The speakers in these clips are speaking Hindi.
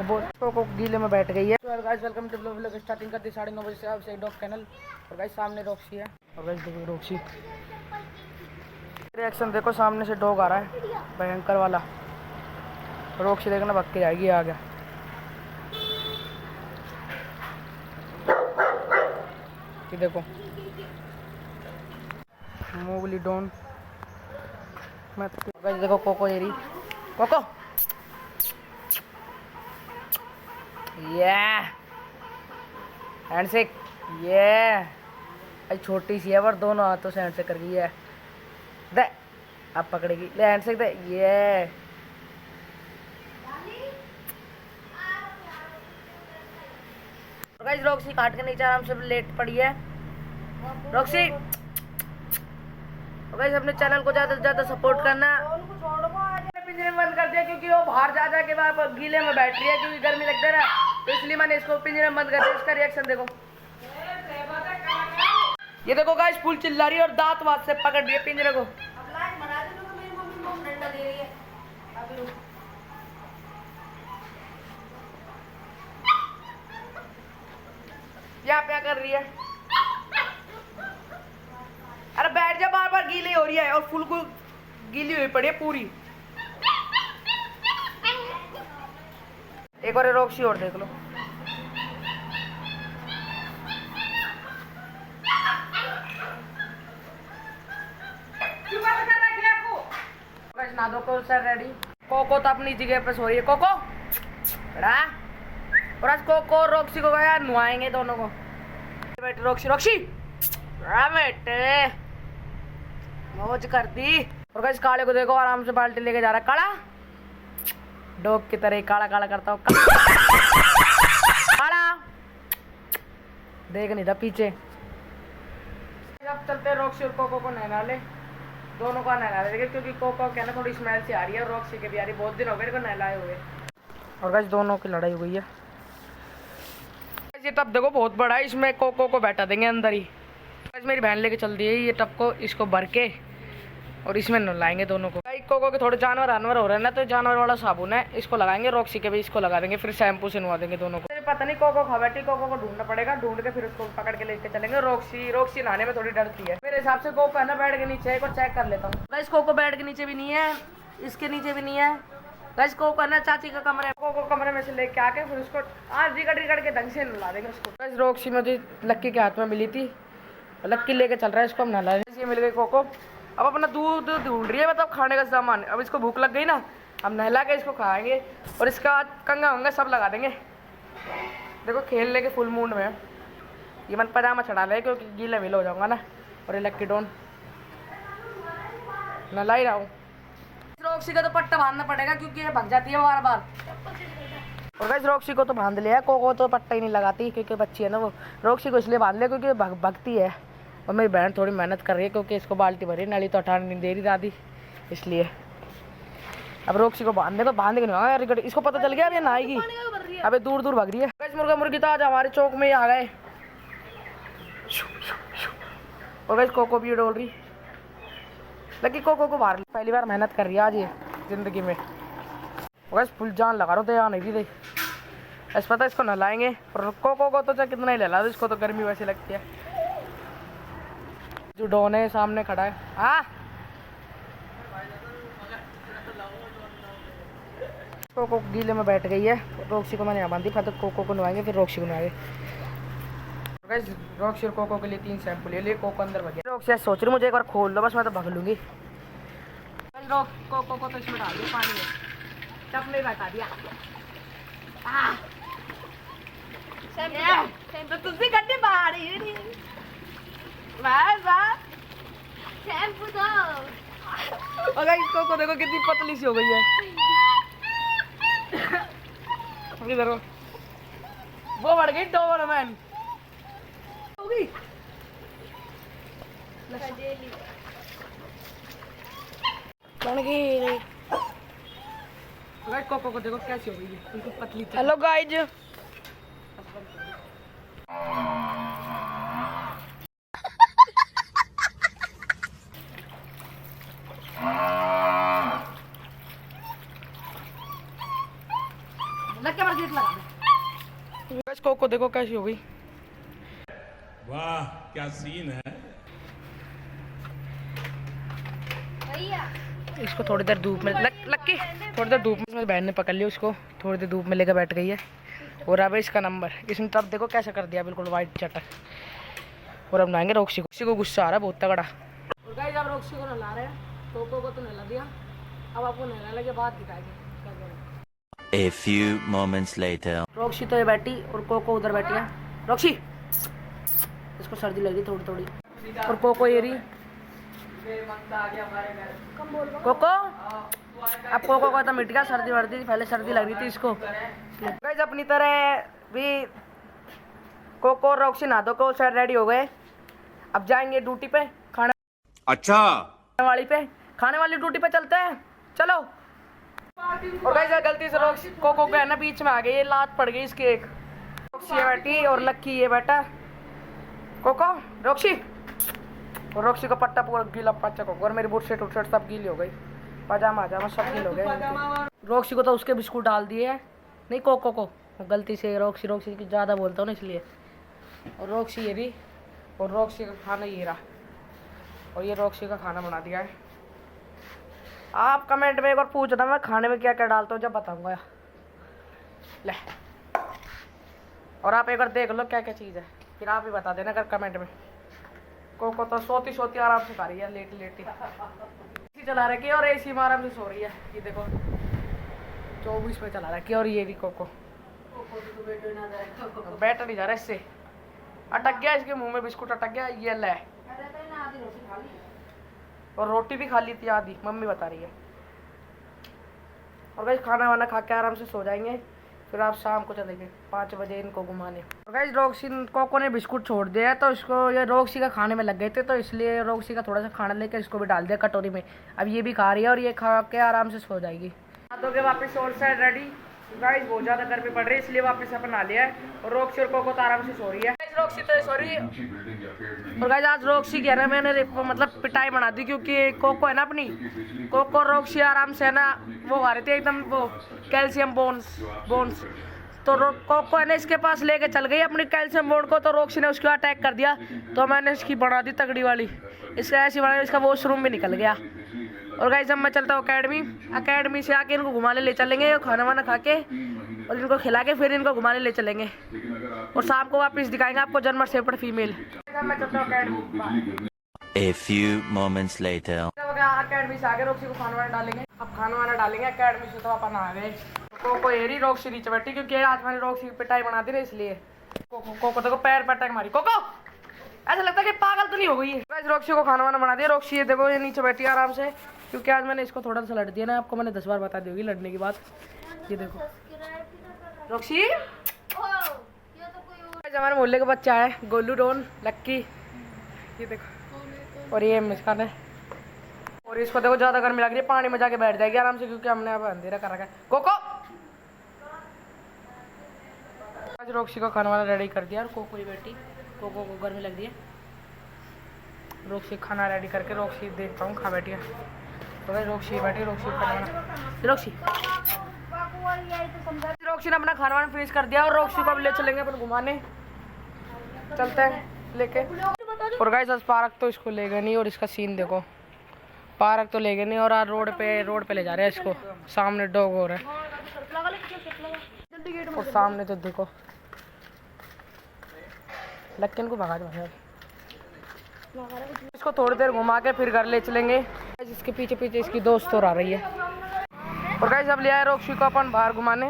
वो को गीले में बैठ गई है। तो guys welcome to vlog starting करती 9:30 बजे से अब से डॉग कennel। और गाइस सामने रॉक्सी है और गाइस देखो रॉक्सी रिएक्शन देखो, सामने से डॉग आ रहा है भयंकर वाला। रॉक्सी देखना भाग के जाएगी, आ गया। ये देखो मोगली डॉन। मैं गाइस देखो कोको ये रही कोको। हैंडशेक छोटी सी है पर दोनों हाथों से हैंडशेक कर गई है। दे अब पकड़ेगी, ले हैंडशेक दे। ये गाइस रॉक्सी काट के नीचे आराम से लेट पड़ी है। रॉक्सी गाइस अपने चैनल को ज्यादा से ज्यादा सपोर्ट करना। पिंजरे में बंद कर दिया क्योंकि वो बाहर जा के वहाँ पर गीले में बैठ रही है क्योंकि गर्मी लगता है, तो इसलिए मैंने इसको पिंजरे में बंद कर दिया। इसका रिएक्शन देखो, ये देखो गाइस फुल चिल्ला रही है और दांत वात से पकड़ रही है पिंजरे को। यहाँ क्या कर रही है? अरे बैठ जा, बार बार गीली हो रही है और फुल को गीली हुई पड़ी है पूरी। एक बार रॉक्सी और देख लो। नहा दो को सर रेडी। कोको तो अपनी जगह पे सो रही है। कोको बड़ा और आज कोको रॉक्सी को गया नुआएंगे दोनों को। बेटे रॉक्सी रॉक्सी बेटे मौज कर दी। और गाइस काले को देखो आराम से बाल्टी लेके जा रहा है। काला डॉग की तरह काला काला करता हूँ। काला देख नहीं था पीछे। अब चलते रॉक्सी और कोको को नहला ले, दोनों को नहला देंगे क्योंकि कोको क्या ना थोड़ी स्मेल से आ रही है और रॉक्सी के भी आ रही है। बहुत दिन हो गए इनको नहलाए हुए। और गाइस दोनों की लड़ाई हो गई है। ये टब देखो बहुत बड़ा है, इसमें कोको को बैठा देंगे अंदर ही। गाइस मेरी बहन लेके चल दी है ये टब को, इसको भर के और इसमें नहलाएंगे दोनों को। गाइस कोको के थोड़े जानवर हो रहे हैं ना, तो जानवर वाला साबुन है इसको लगाएंगे। रॉक्सी के भी इसको लगा देंगे, फिर शैम्पू से नुआ देंगे दोनों को। पता नहीं कोको खा बैठी, कोको को ढूंढना पड़ेगा, ढूंढ के फिर उसको पकड़ के लेके चलेंगे। रॉक्सी नहाने में थोड़ी डरती है मेरे हिसाब से। कोको है ना बेड के नीचे, एक बार चेक कर लेता हूँ। गाइस कोको बेड के नीचे भी नहीं है, इसके नीचे भी नहीं है। गाइस कोको है ना चाची का कमरा है, कोको कमरे में से लेके आके फिर उसको आज रिकड़ के ढंग से नहला देंगे उसको। गाइस रॉक्सी मुझे लक्की के हाथ में मिली थी, लक्की लेके चल रहा है इसको हम नहला। ये मिल गई कोको, अब अपना दूध ढूंढ रही है, मतलब खाने का सामान। अब इसको भूख लग गई ना, हम नहला के इसको खाएंगे और इसका कंगा वंगा सब लगा देंगे। देखो खेल लेके फुल मूड में। ये मन पजामा चढ़ा ले क्योंकि गीला विला हो जाऊंगा ना। और ये लक्की डॉन नहला ही रहा हूँ। रॉक्सी का तो पट्टा बांधना पड़ेगा क्योंकि ये भग जाती है बार बार। और गाइस रॉक्सी को तो बांध लिया, कोको तो पट्टा ही नहीं लगाती क्योंकि बच्ची है ना वो। रॉक्सी को इसलिए बांध लिया क्योंकि भगती है और मेरी बहन थोड़ी मेहनत कर रही है क्योंकि इसको बाल्टी भरी, नली तो हटाने नहीं दे रही दादी, इसलिए। अब रॉक्सी को बांधने को बांध के नहीं होगा यार, इसको पता चल गया अब ये नहाएगी। अबे दूर दूर भाग रही है। गाइस मुर्गा मुर्गी तो आज हमारे चौक में ही आ गए। और गाइस कोको भी डोल रही, लेकिन कोको को बाहर पहली बार मेहनत कर रही है आज ये जिंदगी में। और गाइस फुल जान लगा रहा हूँ तो यहाँ नहीं थी। ऐसा पता इसको नहलाएंगे और कोको को तो चाहे कितना ही नहला दो, इसको तो गर्मी वैसे लगती है। जो डॉन है सामने खड़ा है। हाँ कोको गीले में बैठ गई है। रॉक्सी को मैंने यहाँ बांधी, फिर तो कोको को नहाएंगे फिर रॉक्सी को नहाएंगे। रॉक्सी और कोको के लिए 3 शैम्पू ले लिए। कोको अंदर भगे। रॉक्सी सोच रही मुझे एक बार खोल लो बस, मैं तो भग लूंगी। कोको को तो इसमें डाल दिया पानी में, टप में बैठा दिया। तो तुझसे गड्ढे बाहर ही शैम्पू दो। और गाइस कोको देखो कितनी पतली सी हो गई है। इधर वो बढ़ गई डोबरमैन हो गई। कोको को देखो कैसी हो गई है, बिल्कुल पतली। हेलो गाइज, लग के गेट लगा दे। गाइस कोको देखो कैसी हो गई। वाह क्या सीन है। इसको थोड़ी देर धूप में लग के थोड़ी देर धूप में बहन ने पकड़ लिया उसको, थोड़ी देर धूप में लेकर बैठ गई है। और अब इसका नंबर इसने तब देखो कैसा कर दिया, बिल्कुल वाइट चटक। और अब नहाएंगे रॉक्सी को गुस्सा आ रहा है बहुत तगड़ा। और गाइस अब रॉक्सी को नहला रहे हैं, कोको को तो नहला दिया, अब आपको नहलाने के बाद दिखाएंगे क्या करेंगे। A few moments later. Roxy तो ये बैठी और कोको उधर बैठी है। रॉक्सी इसको सर्दी लगी थोड़ी थोड़ी, और कोको ये रही। कोको अब कोको का तो मिट गया, सर्दी वर्दी पहले सर्दी लग रही थी इसको। गाइस अपनी तरह भी कोको और रॉक्सी नहा धो को शायद रेडी हो गए, अब जाएंगे ड्यूटी पे खाने। अच्छा खाने वाली ड्यूटी पे चलते हैं, चलो। और गाइस गलती से रॉक्सी कोको के ना बीच में आ गई, ये लात पड़ गई इसकी एक। रॉक्सी ये बैठी और लक्की ये बैठा। कोको रॉक्सी, और रॉक्सी का पट्टा पूरा गीला पच्चा कोको, और मेरी बूट शर्ट सब गीली हो गई, पजामा सब गील हो गए। रॉक्सी को तो उसके बिस्कुट डाल दिए हैं, नहीं कोको को गलती से। रॉक्सी की ज़्यादा बोलता हूँ ना इसलिए। और रॉक्सी ये रही, और रॉक्सी का खाना ये रहा, और ये रॉक्सी का खाना बना दिया है। आप कमेंट में एक बार पूछना मैं खाने में क्या क्या डालता हूँ, जब बताऊँगा ले। और आप एक बार देख लो क्या क्या चीज़ है, फिर आप ही बता देना अगर कमेंट में। कोको तो सोती आराम से खा रही है, लेटी एसी चला रखी है और एसी में आराम से सो रही है। ये देखो 24 पे चला रखी है। और ये भी कोको बैठ नहीं जा रहा, इससे अटक गया, इसके मुंह में बिस्कुट अटक गया। ये ले, और रोटी भी खा ली थी आधी, मम्मी बता रही है। और गाइस खाना वाना खा के आराम से सो जाएंगे, फिर आप शाम को चलेंगे 5 बजे इनको घुमाने। और गाइस रॉक्सी कोको ने बिस्कुट छोड़ दिया, तो इसको ये रॉक्सी का खाने में लग गए थे, तो इसलिए रॉक्सी का थोड़ा सा खाना लेके इसको भी डाल दिया कटोरी में। अब ये भी खा रही है और ये खा के आराम से सो जाएगी। तो के वापस और साइड रेडी। गाइस बहुत ज़्यादा गर्मी पड़ रही है, इसलिए वापस अपन नहा लिया है। और रॉक्सी और कोको तो आराम से सो रही है। रॉक्सी तो सो रही है। और गाइस आज रॉक्सी कह रहे हैं मैंने मतलब पिटाई बना दी, क्योंकि कोको है ना अपनी, कोको और रॉक्सी आराम से है ना वो खा रहे थे एकदम वो कैल्शियम बोन्स। तो कोको है ना इसके पास लेके चल गई अपनी कैल्शियम बोन को, तो रॉक्सी ने उसके अटैक कर दिया, तो मैंने इसकी बना दी तगड़ी वाली। इसका ऐसी बना, इसका वॉशरूम भी निकल गया। और गाइस जब मैं चलता हूँ अकेडमी से आके इनको घुमाने ले चलेंगे, खाना वाना खा के और इनको खिला के फिर इनको घुमाने ले चलेंगे। और शाम को वापस दिखाएंगे आपको जर्मन शेफर्ड फीमेल। मैं चलता हूँ academy. A few moments later. Academy से आगे रॉक्सी को खाना वाना डालेंगे। अब खाना वाना डालेंगे अकेडमी से, तो अपन आ गए। कोको एरी रॉक्सी नीचे बैठी, क्योंकि आज मैंने रॉक्सी की पिटाई बना दी ना, इसलिए। कोको देखो पैर पर अटैक मारी। कोको ऐसा लगता है कि पागल तो नहीं हो गई है। रॉक्सी को खाना वाना बना दिया। रॉक्सी ये देखो ये नीचे बैठी आराम से, क्योंकि आज मैंने इसको थोड़ा सा लड़ दिया ना, आपको मैंने 10 बार बता दी होगी लड़ने की बात। ये देखो रॉक्सी, हमारे मोहल्ले का बच्चा है गोलू डॉन लक्की, ये देखो। और ये मुस्कान है। और इसको देखो ज़्यादा गर्मी लग रही है, पानी में जाके बैठ जाएगी आराम से, क्योंकि हमने अब अंधेरा कर रखा है। कोको आज रॉक्सी का खाना वाला रेडी कर दिया, और कोको ही बैठी, कोको को गर्मी लग रही है। रॉक्सी खाना रेडी करके रॉक्सी देखता हूँ खा बैठी है। तो भाई रॉक्सी बैठी, रॉक्सी ने अपना खाना वाना फिनिश कर दिया, और रॉक्सी को अब ले चलेंगे अपन घुमाने, चलते हैं लेके। और गाइस आज पार्क तो इसको ले गए नहीं, और इसका सीन देखो, पार्क तो ले गए नहीं और आज रोड पे ले जा रहे हैं इसको। सामने डॉग हो रहा है, और सामने तो देखो लक्कन को भगा दो। इसको थोड़ी देर घुमा के फिर घर ले चलेंगे। इसके पीछे पीछे इसकी दोस्त और आ रही है। और गाइस अब ले आए रॉक्सी को अपन बाहर घुमाने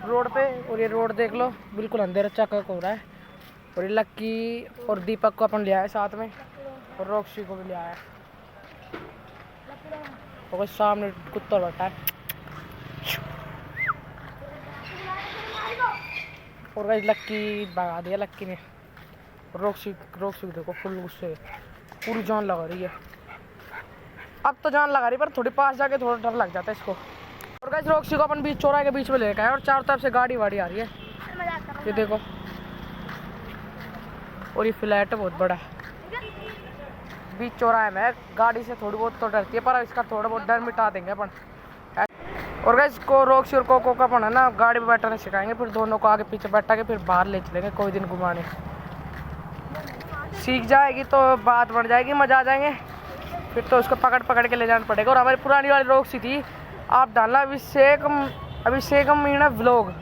रोड पे, और ये रोड देख लो बिल्कुल अंधेरा चकक हो रहा है। और ये लक्की और दीपक को अपन ले आए साथ में, और रॉक्सी को भी ले आया। और सामने कुत्ता बैठा है। और गाइस लक्की भगा दिया लक्की ने। रॉक्सी देखो फुल गुस्से, पूरी जान लगा रही है। अब तो जान लगा रही पर थोड़ी पास जाके थोड़ा डर लग जाता है इसको। और गाइस रॉक्सी को अपन बीच चौराहे के बीच में लेकर आए, और चारों तरफ से गाड़ी वाड़ी आ रही है, ये देखो। और ये फ्लैट बहुत बड़ा है, बीच चौराहे में गाड़ी से थोड़ी बहुत तो डरती है, पर इसका थोड़ा बहुत डर मिटा देंगे अपन। और गाइस इसको रॉक्सी और कोको का पढ़ा ना गाड़ी में बैठाने सिखाएंगे, फिर दोनों को आगे पीछे बैठा के फिर बाहर ले चलेंगे कोई दिन घुमाने। सीख जाएगी तो बात बढ़ जाएगी, मजा आ जाएंगे। फिर तो उसको पकड़ पकड़ के ले जाना पड़ेगा। और हमारी पुरानी वाली रॉक्सी थी, आप डालना अभिषेक मीणा व्लॉग,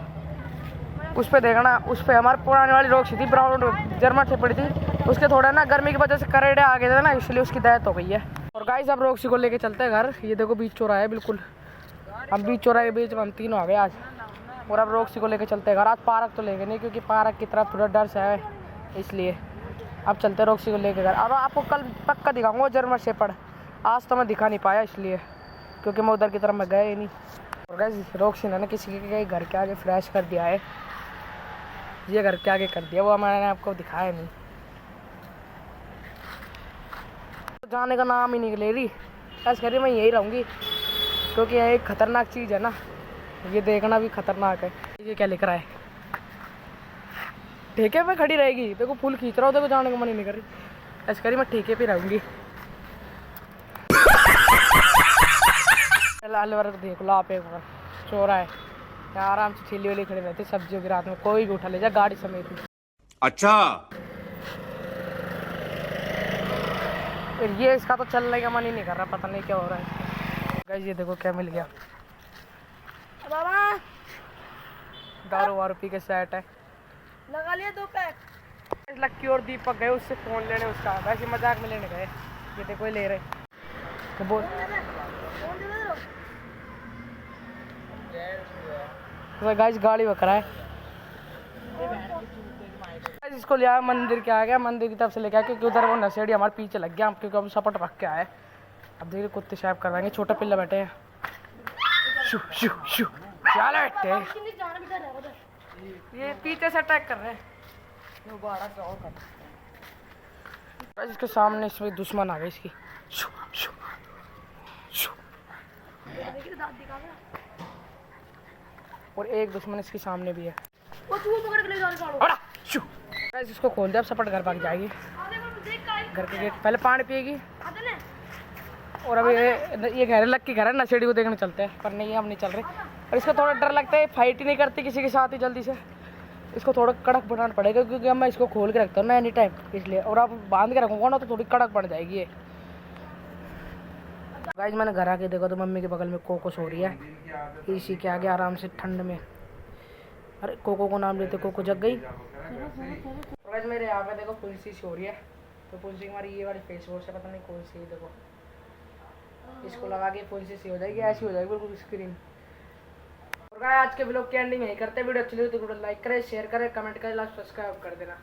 उस पर देखना। उस पर हमारी पुरानी वाली रॉक्सी थी, ब्राउन जर्मन से पड़ी थी। उसके थोड़ा ना गर्मी की वजह से करेड़े आ गए थे ना, इसलिए उसकी डेथ हो गई है। और गाइस अब रॉक्सी को लेके चलते हैं घर। ये देखो बीच चौराहा है बिल्कुल, हम बीच चौराहे के बीच में हम तीनों आ गए आज। और अब रॉक्सी को लेके चलते हैं घर। आज पार्क तो लेके नहीं, क्योंकि पार्क की तरफ थोड़ा डर सा है, इसलिए अब चलते हैं रॉक्सी को लेके घर। अब आपको कल पक्का दिखाऊंगा जर्मन शेपर्ड, आज तो मैं दिखा नहीं पाया इसलिए, क्योंकि मैं उधर की तरफ मैं गया ही नहीं। और गाइस रॉक्सी ने किसी के घर के आगे फ्लैश कर दिया है, ये घर के आगे कर दिया, वो मैंने आपको दिखाया नहीं। जाने का नाम ही नहीं ले रही, ऐसा करिए मैं यही रहूँगी, क्योंकि यह एक खतरनाक चीज़ है ना, ये देखना भी खतरनाक है। ये क्या लिख रहा है, ठेके पे खड़ी रहेगी, देखो फूल खींच रहा हो, देखो जाने का मन ही नहीं कर रही। ऐसा करिए मैं ठेके पे रहूँगी। लाल वर्ग देख लो आप, एक बार चोरा है, आराम से ठेली वाली खड़ी रहती सब्जियों की, रात में कोई भी उठा ले जाए गाड़ी समेत। अच्छा, फिर ये इसका तो चलने का मन ही नहीं कर रहा, पता नहीं क्या हो रहा है। गाइस ये देखो क्या मिल गया, बाबा दारू वारू पी के सेट है, लगा लिया 2 पैक। लक्की और दीपक गए उससे फ़ोन लेने, उसका वैसे मजाक में लेने गए, ये देखो ये ले रहे तो बोल। तो गाइस गाड़ी वकरा है, इसको लिया मंदिर के आ गया, मंदिर की तरफ से लेके आया, क्योंकि उधर वो नशेड़ी हमारे पीछे लग गया, क्योंकि हम सपट रख के आए। अब देखिए कुत्ते साहब करवाएंगे, छोटे पिल्ला बैठे हैं, शू शू शू चलो बैठे, ये पीछे से अटैक कर रहे हैं। इसके सामने इसमें दुश्मन आ गए इसकी, शू शू शू, और एक दुश्मन इसके सामने भी है, इसको खोल दे, अब सपट घर भाग जाएगी, घर के गेट पहले पानी पिएगी। और अभी ये घर लग के घर है, नशेड़ी को देखने चलते हैं, पर नहीं हम नहीं चल रहे। और इसको थोड़ा डर लगता है, फाइट ही नहीं करती किसी के साथ ही जल्दी से, इसको थोड़ा कड़क बनाना पड़ेगा, क्योंकि अब मैं इसको खोल के रखता हूँ ना एनी टाइम, इसलिए। और अब बांध के रखूँगा ना तो थोड़ी कड़क बन जाएगी ये। गाइस मैंने घर आके देखा तो मम्मी के बगल में कोको सो रही है, इसी के आगे आराम से ठंड में। अरे कोको को नाम लेते कोको जग गई। गाइस मेरे यहाँ पे देखो फुंसी सी हो रही है, तो फुंसी हमारी ये वाली फेस वॉश है, पता नहीं कौन सी है, देखो इसको लगा के फुंसी सी हो जाएगी, ऐसी हो जाएगी बिल्कुल स्क्रीन। और गाइस आज के ब्लॉग की एंडिंग यही करते हैं। वीडियो अच्छी लगी तो लाइक करें, शेयर करें, कमेंट करें, सब्सक्राइब कर देना।